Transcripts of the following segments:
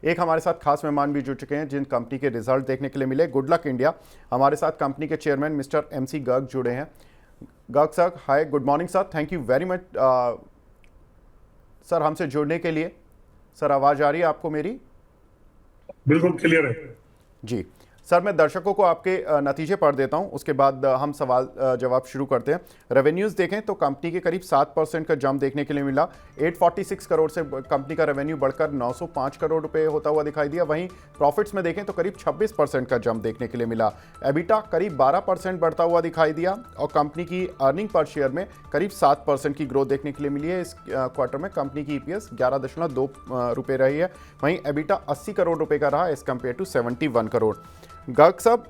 एक हमारे साथ खास मेहमान भी जुड़ चुके हैं जिन कंपनी के रिजल्ट देखने के लिए मिले। गुड लक इंडिया, हमारे साथ कंपनी के चेयरमैन मिस्टर MC गर्ग जुड़े हैं। Garg sir, hi, good morning sir, thank you very much sir हमसे जुड़ने के लिए। सर आवाज़ आ रही है आपको मेरी? बिल्कुल क्लियर है जी सर, मैं दर्शकों को आपके नतीजे पढ़ देता हूं, उसके बाद हम सवाल जवाब शुरू करते हैं। रेवेन्यूज़ देखें तो कंपनी के करीब 7% का जंप देखने के लिए मिला। 846 करोड़ से कंपनी का रेवेन्यू बढ़कर 905 करोड़ रुपए होता हुआ दिखाई दिया। वहीं प्रॉफिट्स में देखें तो करीब 26% का जंप देखने के लिए मिला। एबिटा करीब 12% बढ़ता हुआ दिखाई दिया और कंपनी की अर्निंग पर शेयर में करीब 7% की ग्रोथ देखने के लिए मिली है। इस क्वार्टर में कंपनी की EPS 11.2 रुपये रही है। वहीं एबिटा 80 करोड़ रुपए का रहा as compare to 71 crore. Garg साहब,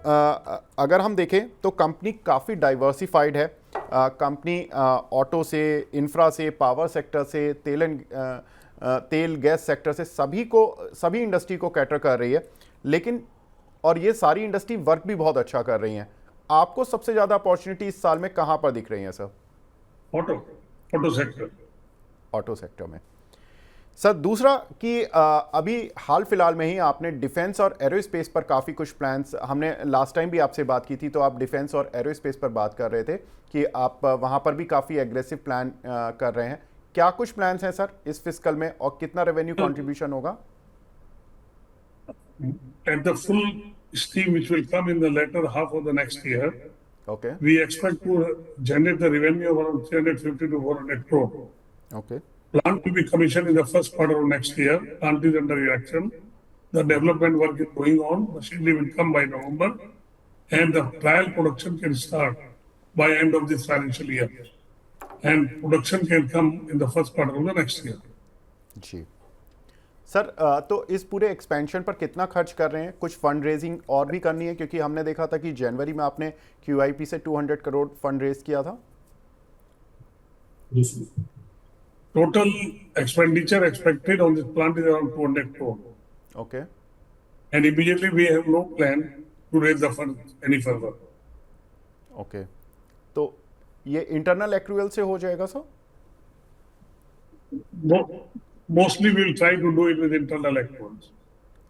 अगर हम देखें तो कंपनी काफ़ी डाइवर्सिफाइड है। कंपनी ऑटो से, इंफ्रा से, पावर सेक्टर से, तेल गैस सेक्टर से सभी इंडस्ट्री को कैटर कर रही है। लेकिन और ये सारी इंडस्ट्री वर्क भी बहुत अच्छा कर रही हैं। आपको सबसे ज़्यादा अपॉर्चुनिटी इस साल में कहाँ पर दिख रही है sir? Auto sector. Auto sector में। सर दूसरा कि अभी हाल फिलहाल में ही आपने डिफेंस और एरोस्पेस पर काफ़ी कुछ प्लान्स, हमने लास्ट टाइम भी आपसे बात की थी तो आप डिफेंस और एरोस्पेस पर बात कर रहे थे कि आप वहाँ पर भी काफ़ी एग्रेसिव प्लान कर रहे हैं। क्या कुछ प्लान्स हैं सर इस फिस्कल में और कितना रेवेन्यू कंट्रीब्यूशन होगा? At the full steam which will come in the latter half of the next year, okay we expect to generate the revenue of around 350 to 400 crore. Okay Plant will be commissioned in the first quarter of next year. Plant is under erection. The development work is going on. Machinery will come by November, and the trial production can start by end of this financial year. And production can come in the first quarter of the next year. जी sir, तो इस पूरे expansion पर कितना खर्च कर रहे हैं? कुछ फंड रेजिंग और भी करनी है क्योंकि हमने देखा था कि जनवरी में आपने QIP से 200 करोड़ फंड रेज किया था। Total expenditure expected on this plant is around 200 crore. Okay And immediately we have no plan to raise the funds any further. Okay, तो ये इंटरनल एक्रूअल से हो जाएगा sir? Mostly we will try to do it with internal accruals.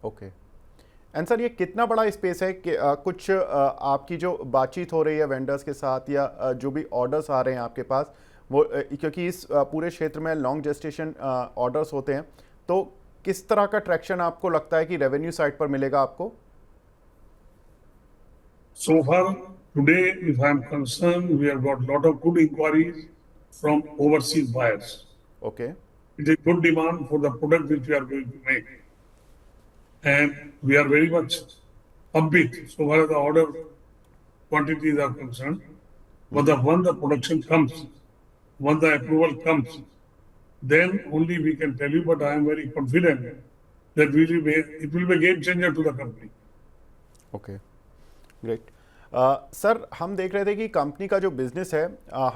Okay. And sir ये कितना बड़ा space है कि कुछ आपकी जो बातचीत हो रही है वेंडर्स के साथ या जो भी ऑर्डर्स आ रहे हैं आपके पास वो क्योंकि इस पूरे क्षेत्र में लॉन्ग जेस्टेशन ऑर्डर्स होते हैं, तो किस तरह का ट्रैक्शन आपको लगता है कि रेवेन्यू साइड पर मिलेगा आपको? So far today, if I am concerned, we have got lot of good inquiries from overseas buyers. Okay It is good demand for the product which we are going to make. And we are very much upbeat so far as the order quantities are concerned. But when the production comes, when the approval comes, then only we can tell you. But I am very confident that it will be a game changer to the company. Okay great. Sir हम देख रहे थे कि company का जो business है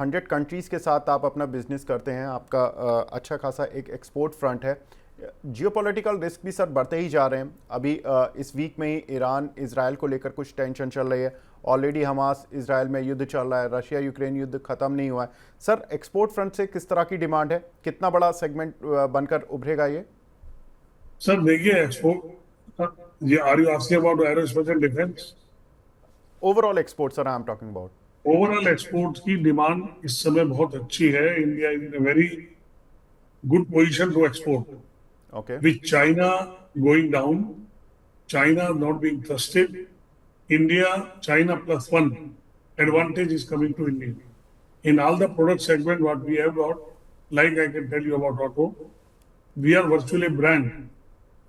100 countries के साथ आप अपना बिजनेस करते हैं। आपका अच्छा खासा एक एक्सपोर्ट फ्रंट है। जियोपॉलिटिकल रिस्क भी सर बढ़ते ही जा रहे हैं। अभी इस वीक में ही ईरान इजराइल को लेकर कुछ टेंशन चल रही है। ऑलरेडी हमास इजराइल में युद्ध चल रहा है, रशिया यूक्रेन युद्ध ख़त्म नहीं हुआ है। सर एक्सपोर्ट फ्रंट से किस तरह की डिमांड है? कितना बड़ा सेगमेंट बनकर उभरेगा ये? सर देखिए एक्सपोर्ट, ये are you asking about aerospace and defence? Overall export sir I am talking about. Overall export की डिमांड इस समय बहुत अच्छी है। India is in a very good position to export. Okay With China going down, China not being trusted, India, China plus one advantage is coming to India. In all the product segment what we have got, like I can tell you about auto, we are virtually brand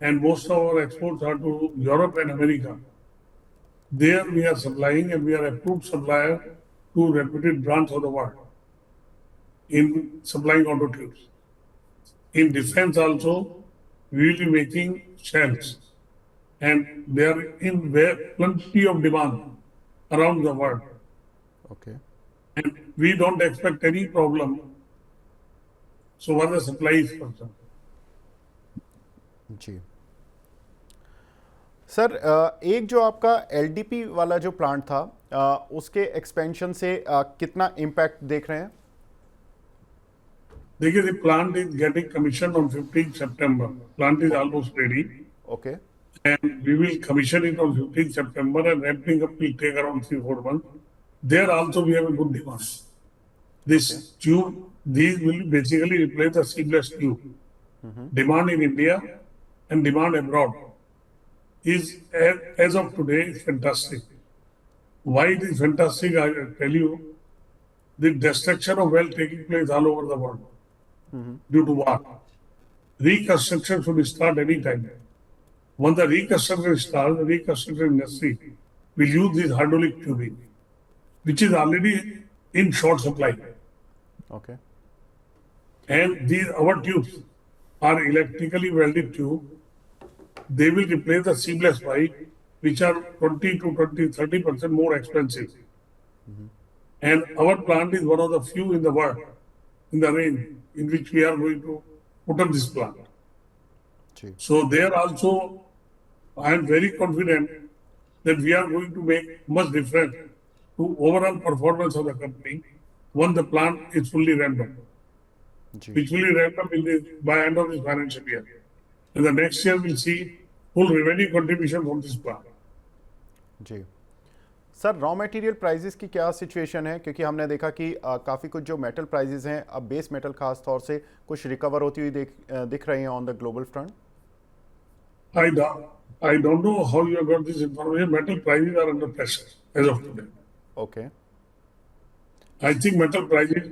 and most of our exports are to Europe and America. There we are supplying and we are approved supplier to reputed brands of the world in supplying auto tubes. In defense also, we will be making shells, and they are in plenty of demand around the world. Okay And we don't expect any problem so far the supply is concerned. जी sir, एक जो आपका LDP वाला जो plant था उसके expansion से कितना इम्पैक्ट देख रहे हैं? देखिए, the plant is getting commissioned on 15th September. Plant is almost ready. Okay and we will commission it on 15th September, and ramping up will take around 3-4 months. There also we have a good demand. This tube, these will basically replace the seamless tube. Demand in India and demand abroad is, as of today, is fantastic. Why it is fantastic, I will tell you. The destruction of wealth taking place all over the world due to war. Reconstruction should start any time. When the reconstruction starts, the reconstruction industry will use this hydraulic tubing, which is already in short supply. Okay And these our tubes are electrically welded tube. They will replace the seamless pipe, which are 30% more expensive. And our plant is one of the few in the world, in the range in which we are going to put up this plant. जी So there also, I am very confident that we are going to make much difference to overall performance of the company when the plant is fully ramped up. जी Which will be ramped up by end of this financial year. And the next year we'll see full revenue contribution from this plant. जी sir raw material prices की क्या situation है, क्योंकि हमने देखा कि काफ़ी कुछ जो मेटल प्राइसेस हैं अब बेस मेटल खास तौर से कुछ रिकवर होती हुई दिख रही हैं on the global front. I don't know how you have got this information. Metal prices are under pressure as of today. Okay I think metal prices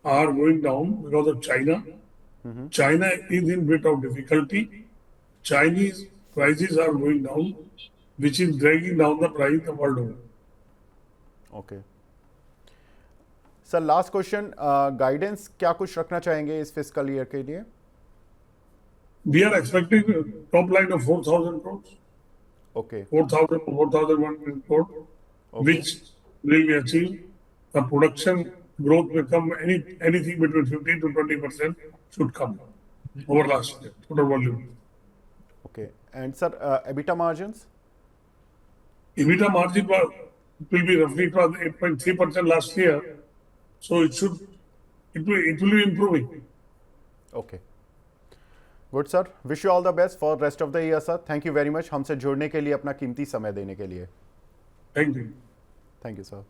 are going down because of China. China is in bit of difficulty. Chinese prices are going down, which is dragging down the price the world over. Okay sir last question, guidance क्या कुछ रखना चाहेंगे इस fiscal year के लिए? We are expecting a top line of 4,000 crores, okay 4,000 to 4,100 crores, which will be achieved. The production growth will come anything between 15 to 20% should come over last year, total volume. Okay and sir EBITDA margins? EBITDA margin will be roughly 8.3% last year, so it will be improving. Okay good sir, wish you all the best for rest of the year sir. Thank you very much हमसे जुड़ने के लिए, अपना कीमती समय देने के लिए. Thank you. Thank you sir.